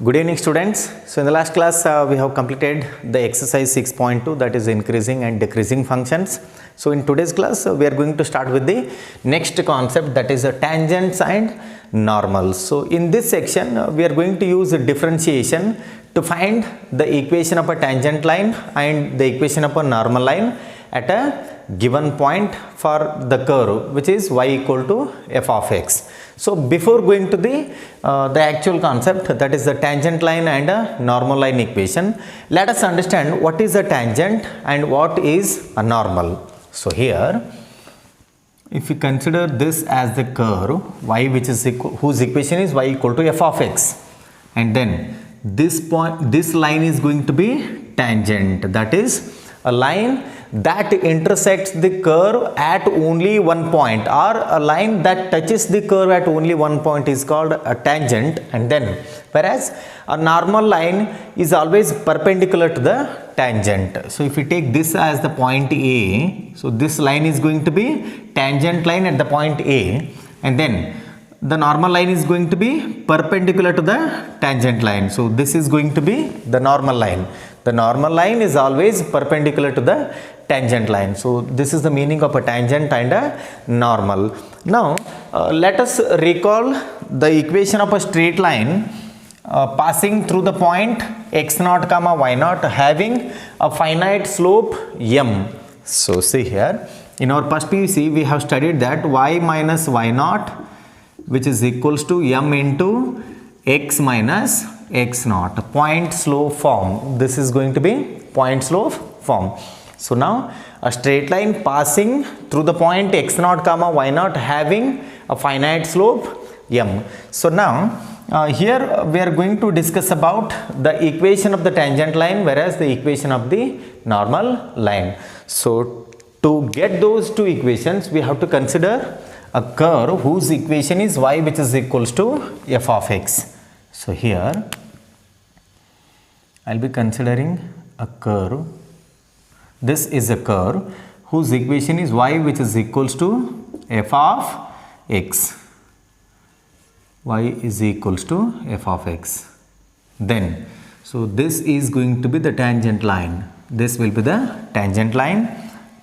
Good evening students. So in the last class we have completed the exercise 6.2, that is increasing and decreasing functions. So in today's class we are going to start with the next concept, that is tangents and normals. So in this section we are going to use differentiation to find the equation of a tangent line and the equation of a normal line at a given point for the curve which is y equal to f of x. So before going to the actual concept, that is the tangent line and a normal line equation, let us understand what is a tangent and what is a normal. So here, if you consider this as the curve y, which is whose equation is y equal to f of x, and then this line is going to be tangent, that is a line that intersects the curve at only one point, or a line that touches the curve at only one point is called a tangent. And then whereas a normal line is always perpendicular to the tangent. So if we take this as the point A, so this line is going to be tangent line at the point A, and then the normal line is going to be perpendicular to the tangent line. So this is going to be the normal line. The normal line is always perpendicular to the tangent line. So this is the meaning of a tangent and a normal. Now let us recall the equation of a straight line passing through the point x0 comma y0 having a finite slope m. So see here, in our first PUC we have studied that y minus y0, which is equals to m into x minus x0, point slope form. This is going to be point slope form. So now a straight line passing through the point x0 comma y0 having a finite slope m. So now here we are going to discuss about the equation of the tangent line whereas the equation of the normal line. So to get those two equations we have to consider a curve whose equation is y, which is equals to f of x. So here I will be considering a curve. This is a curve whose equation is y, which is equals to f of x. Y is equals to f of x. Then, so this is going to be the tangent line. This will be the tangent line,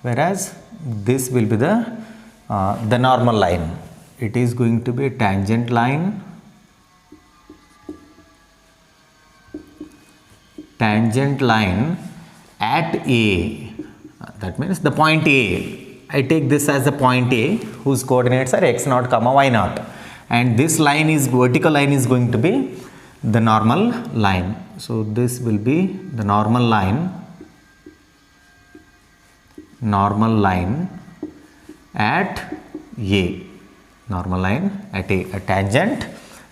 whereas this will be the normal line. It is going to be a tangent line, at A. That means the point A. I take this as the point A whose coordinates are x0 comma y0, and this line is vertical line is going to be the normal line. So this will be the normal line at A. Normal line at A. A tangent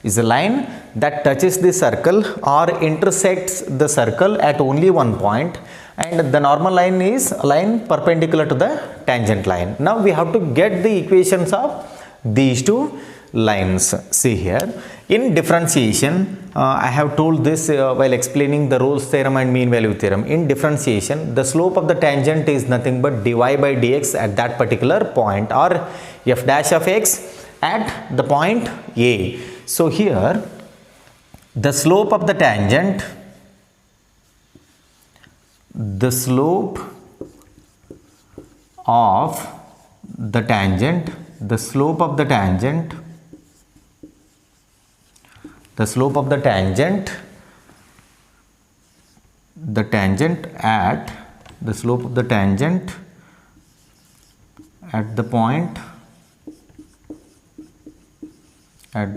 is a line that touches the circle or intersects the circle at only one point, and the normal line is a line perpendicular to the tangent line. Now we have to get the equations of these two lines. See here, in differentiation, I have told this while explaining the Rolle's theorem and mean value theorem. In differentiation, the slope of the tangent is nothing but dy by dx at that particular point, or f dash of x at the point A. So here the slope of the tangent, the slope of the tangent at the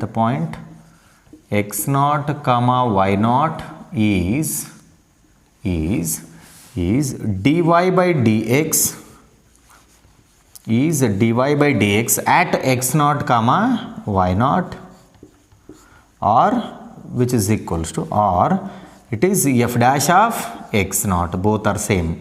point x0 comma y0 is dy by dx at x0 comma y0, or which is equals to, or it is f dash of x0. Both are same.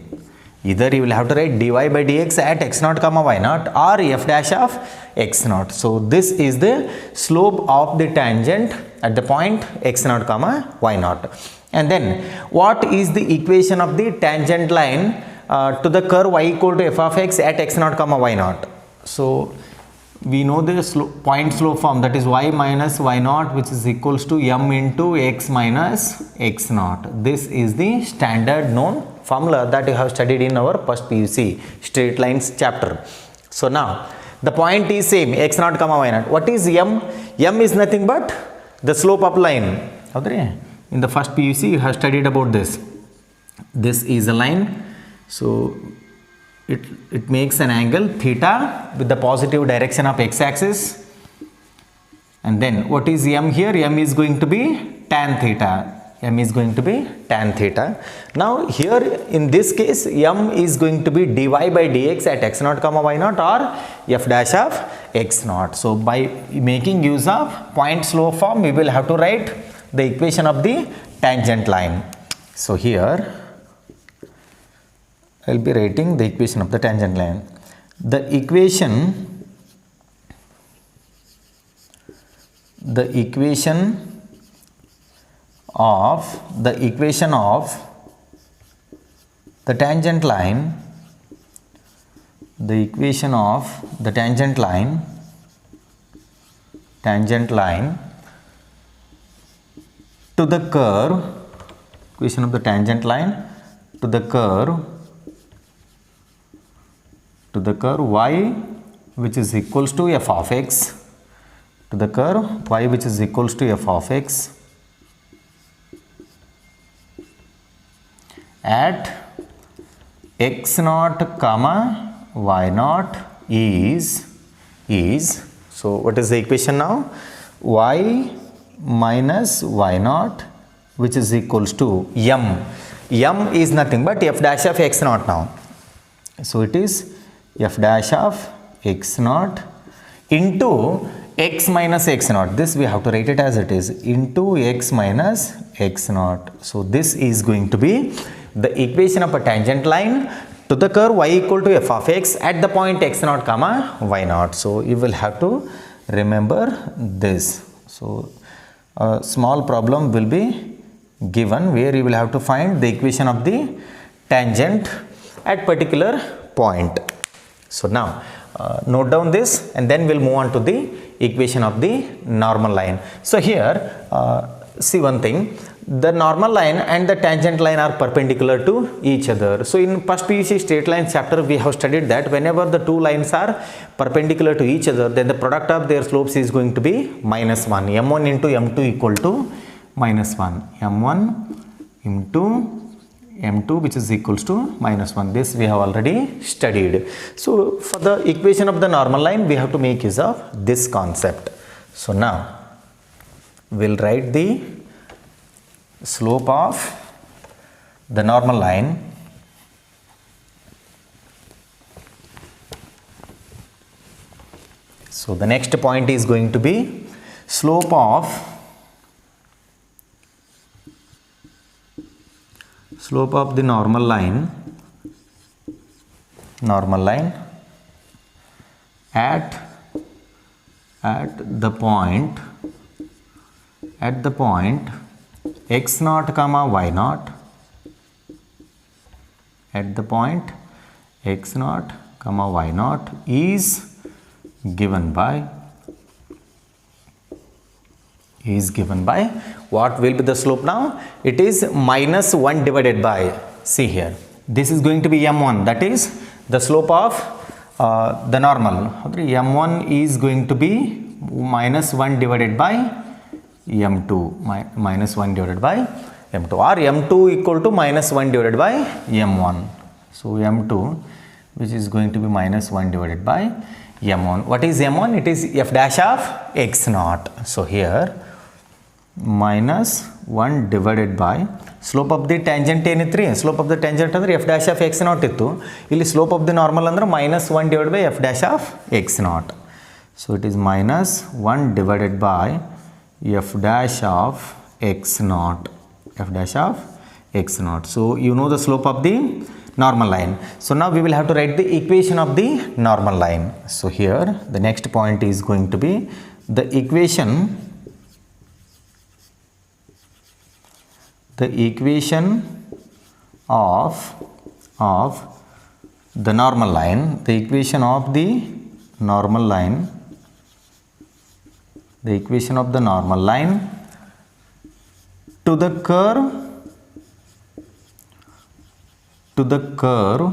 Either you will have to write dy by dx at x0 comma y0 or f dash of x0. So this is the slope of the tangent at the point x0 comma y0. And then what is the equation of the tangent line to the curve y equal to f of x at x0 comma y0? So we know the point slope form, that is y minus y naught, which is equals to m into x minus x naught. This is the standard known formula that you have studied in our first PUC straight lines chapter. So now the point is same, x naught comma y naught. What is m? M is nothing but the slope of line. In the first PUC you have studied about this. This is a line, so it makes an angle theta with the positive direction of x-axis. And then what is m here? M is going to be tan theta. M is going to be tan theta. Now here in this case m is going to be dy by dx at x naught comma y naught or f dash of x naught. So by making use of point slope form, we will have to write the equation of the tangent line. So here I will be writing the equation of the tangent line. The equation of the tangent line, to the curve, equation of the tangent line to the curve y which is equals to f of x, to the curve y which is equals to f of x at x naught comma y naught is, so what is the equation now? Y minus y naught which is equals to m. M is nothing but f dash of x naught now. So it is f dash of x naught into x minus x naught. This we have to write it as it is, into x minus x naught. So this is going to be the equation of a tangent line to the curve y equal to f of x at the point x naught comma y naught. So you will have to remember this. So a small problem will be given where you will have to find the equation of the tangent at particular point. So now note down this and then we'll move on to the equation of the normal line. So here see one thing, the normal line and the tangent line are perpendicular to each other. So in first PUC straight lines chapter we have studied that whenever the two lines are perpendicular to each other, then the product of their slopes is going to be minus 1. m1 into m2 equal to minus 1. m1 into m2 which is equals to minus 1. This we have already studied. So for the equation of the normal line we have to make use of this concept. So now we'll write the slope of the normal line so the next point is going to be slope of the normal line at the point x naught comma y naught, at the point x naught comma y naught is given by what will be the slope now? It is minus 1 divided by, see here, this is going to be m1, that is the slope of the normal. m1 is going to be minus 1 divided by m2, minus 1 divided by m2, or m2 equal to minus 1 divided by m1. So m2 which is going to be minus 1 divided by m1. What is m1? It is f dash of x naught. So here minus 1 divided by slope of the tangent ಏನಿತ್ರಿ, slope of the tangent ಅಂದ್ರೆ f dash of x naught ಇತ್ತು, ಇಲ್ಲಿ slope of the normal ಅಂದ್ರೆ minus 1 divided by f dash of x naught. So it is minus 1 divided by f dash of x naught, f dash of x naught. So you know the slope of the normal line. So now we will have to write the equation of the normal line. So here the next point is going to be the equation of the normal line, the equation of the normal line to the curve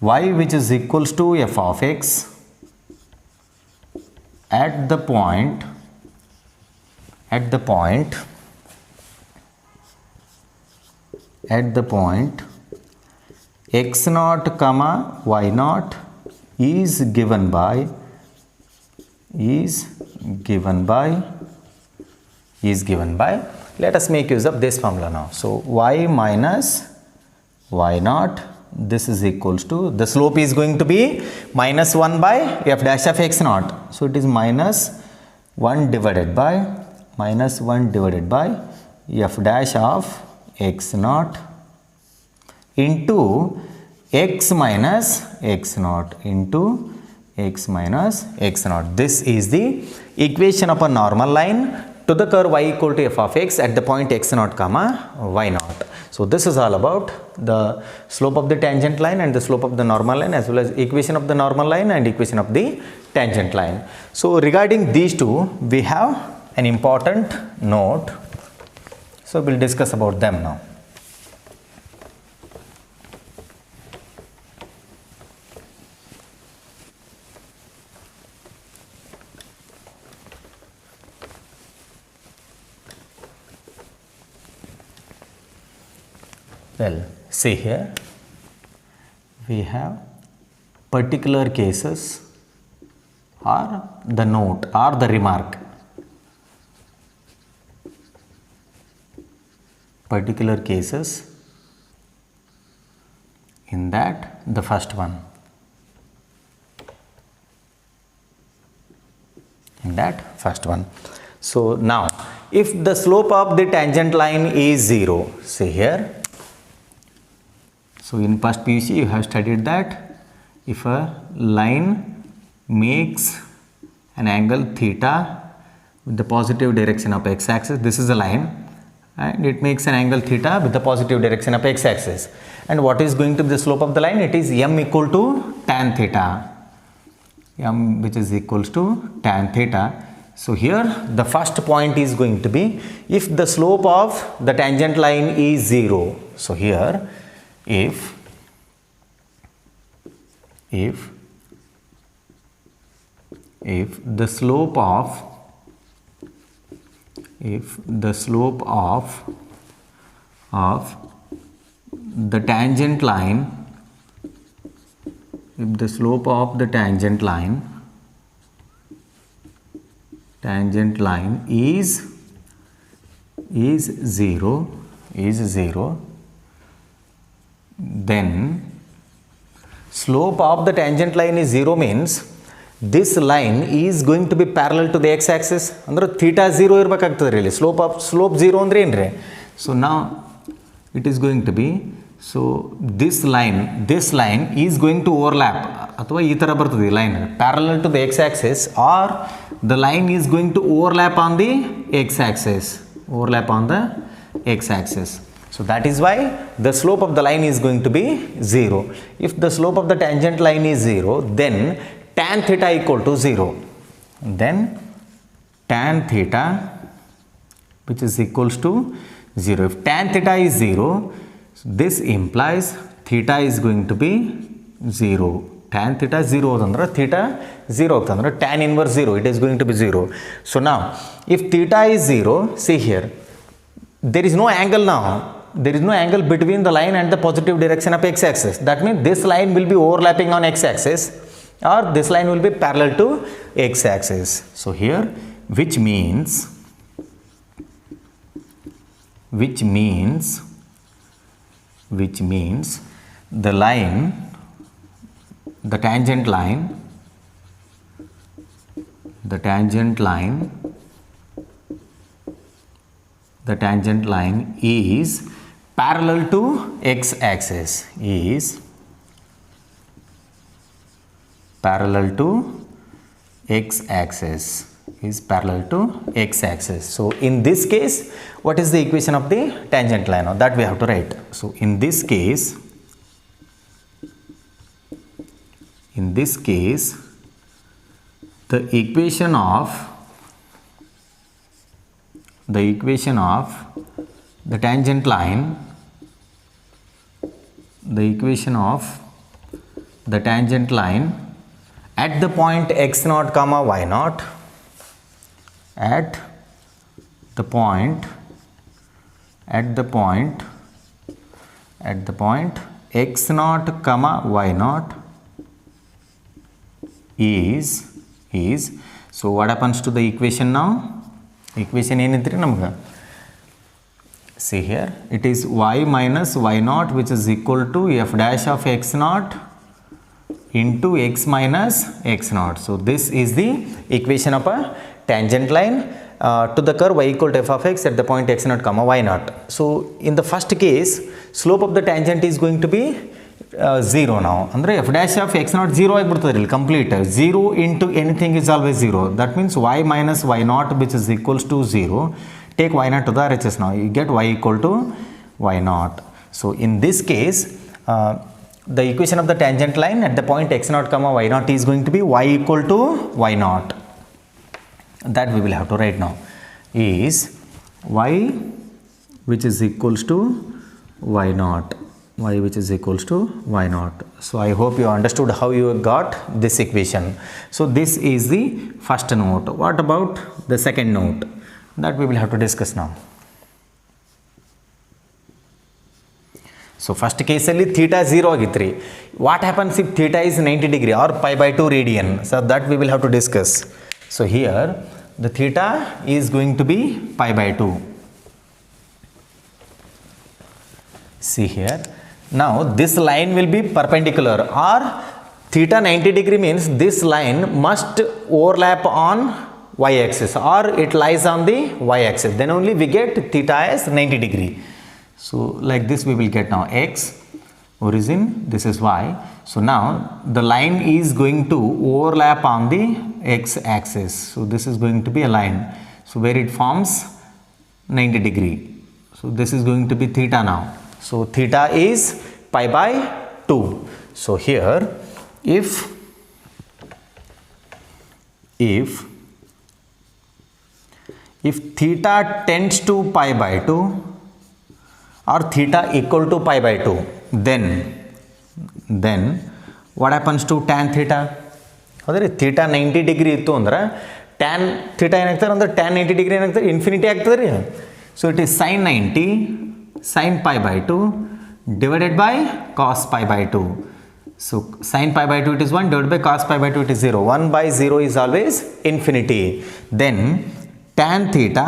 y which is equals to f of x at the point x naught comma y naught is given by let us make use of this formula now. So y minus y naught, this is equals to, the slope is going to be minus 1 by f dash of x naught. So it is minus 1 divided by f dash of x naught into x minus x naught into x minus x naught. This is the equation of a normal line to the curve y equal to f of x at the point x naught comma y naught. So this is all about the slope of the tangent line and the slope of the normal line, as well as equation of the normal line and equation of the tangent line. So regarding these two, we have an important note. So we'll discuss about them now. Well, see here, we have particular cases or the note or the remark. Particular cases, in that the first one. So now, if the slope of the tangent line is 0, see here. So in past PUC you have studied that if a line makes an angle theta with the positive direction of x axis, this is a line, and it makes an angle theta with the positive direction of x axis. And what is going to be the slope of the line? It is m equal to tan theta, m which is equals to tan theta. So here the first point is going to be, if the slope of the tangent line is 0. So here, if the slope of the tangent line, is 0, then slope of the tangent line is 0 means this line is going to be parallel to the x axis. Andre theta 0 irbekagtade really, slope 0 andre enre. So now it is going to be, so this line is going to overlap athwa ee tara bartade line parallel to the x axis, or the line is going to overlap on the x axis. So that is why the slope of the line is going to be 0. If the slope of the tangent line is 0, then tan theta equal to 0. Then tan theta which is equals to 0. If tan theta is 0, this implies theta is going to be 0. Tan theta 0 andre theta 0 agtadre tan inverse 0, it is going to be 0. So now if theta is 0, see here, there is no angle now. There is no angle between the line and the positive direction of x axis. That means this line will be overlapping on x axis, or this line will be parallel to x axis. So here, which means the line, the tangent line is parallel to x axis, So in this case, what is the equation of the tangent line? Now that we have to write. So in this case, the equation of the equation of the tangent line, the equation of the tangent line at the point x naught comma y naught, at the point x naught comma y naught is so what happens to the equation now? Equation ಏನಂತ್ರಿ ನಮ್ಗೆ, see here, it is y minus y naught which is equal to f dash of x naught into x minus x naught. So this is the equation of a tangent line to the curve y equal to f of x at the point x naught comma y naught. So in the first case, slope of the tangent is going to be 0 now. Andre f dash of x naught 0 ಆಗಿಬಿಡ್ತದೆ complete. 0 into anything is always 0. That means y minus y naught which is equals to 0. Take y naught to the RHS now. You get y equal to y naught. So in this case, the equation of the tangent line at the point x naught comma y naught is going to be y equal to y naught. That we will have to write now is y which is equals to y naught, y which is equals to y naught. So I hope you understood how you got this equation. So this is the first note. What about the second note? That we will have to discuss now. So first case alli theta 0 agitri. What happens if theta is 90 degree or pi by 2 radian? So that we will have to discuss. So here the theta is going to be pi by 2. See here. Now this line will be perpendicular, or theta 90 degree means this line must overlap on y axis or it lies on the y axis. Then only we get theta as 90 degree. So like this we will get now x origin, this is y. So now the line is going to overlap on the x axis. So this is going to be a line. So where it forms 90 degree. So this is going to be theta now. So theta is pi by 2. So here if theta tends to pi by 2 or theta equal to pi by 2, then what happens to tan theta? Howdri theta 90 degree ittu andre tan theta enagtare andre tan 90 degree enagtare infinity agtadri. So it is sin 90 sin pi by 2 divided by cos pi by 2. So sin pi by 2 it is 1, divided by cos pi by 2 it is 0. 1 by 0 is always infinity. Then tan theta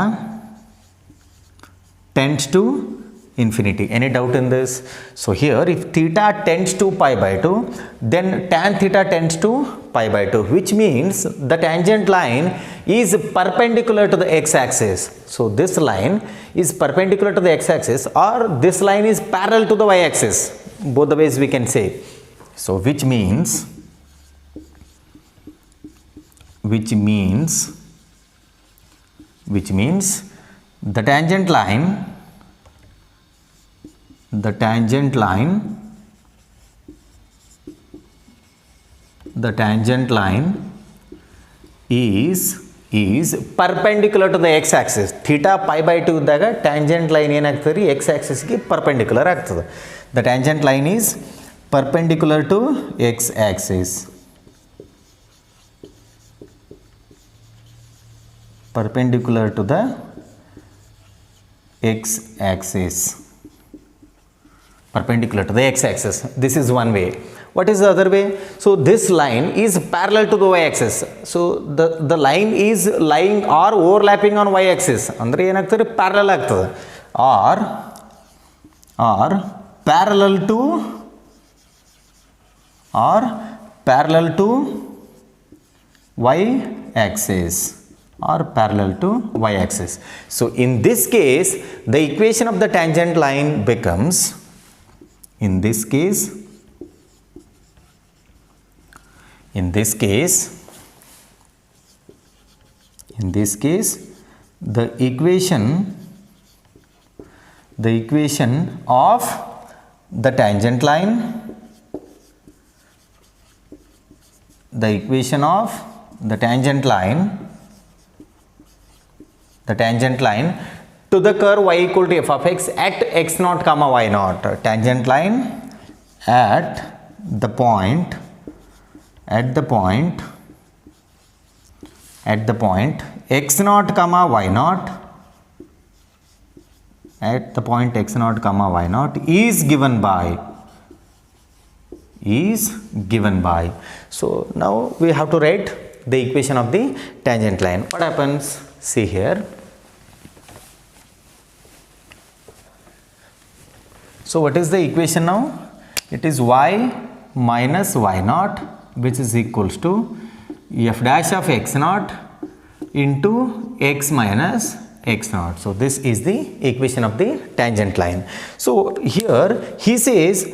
tends to infinity. Any doubt in this? So here if theta tends to pi by 2, then tan theta tends to pi by 2, which means the tangent line is perpendicular to the x-axis. So this line is perpendicular to the x-axis, or this line is parallel to the y-axis. Both the ways we can say. So which means the tangent line is perpendicular to the x-axis. Theta pi by 2 daga tangent line enagtadri x-axis ki perpendicular agtade. The tangent line is perpendicular to x-axis. Perpendicular to the x-axis. Perpendicular to the x-axis. This is one way. What is the other way? So this line is parallel to the y-axis. So the line is lying or overlapping on y-axis. Andre enagtare parallel agtade, or parallel to y-axis. Or parallel to y-axis. So in this case the equation of the tangent line becomes, in this case the equation of the tangent line the tangent line to the curve y equal to f of x at x naught comma y naught. Tangent line at the point x naught comma y naught, at the point x naught comma y naught is given by. So now we have to write the equation of the tangent line. What happens? See here. So what is the equation now? It is y minus y naught, which is equals to f dash of x naught into x minus x naught. So this is the equation of the tangent line. So here he says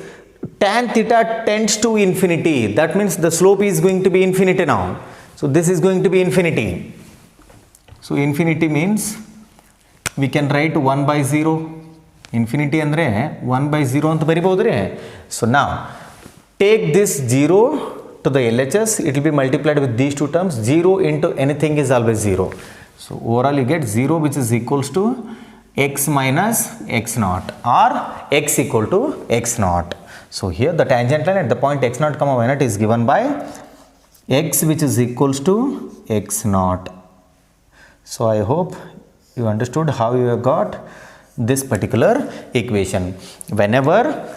tan theta tends to infinity. That means the slope is going to be infinity now. So this is going to be infinity. So infinity means we can write 1 by 0. Infinity andre 1 by 0 anta bariboudre. So now take this 0 to the LHS, it will be multiplied with these two terms. 0 into anything is always 0. So overall you get 0, which is equals to x minus x naught, or x equal to x naught. So here the tangent line at the point x naught comma y naught is given by x, which is equals to x naught. So I hope you understood how you have got this particular equation. Whenever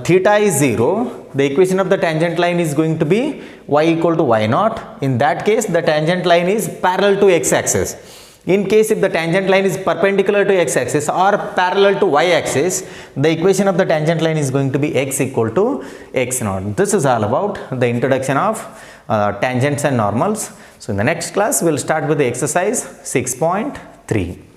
theta is 0, the equation of the tangent line is going to be y equal to y naught. In that case, the tangent line is parallel to x axis. In case if the tangent line is perpendicular to x axis or parallel to y axis, the equation of the tangent line is going to be x equal to x naught. This is all about the introduction of tangents and normals. So in the next class, we will start with the exercise 6.3.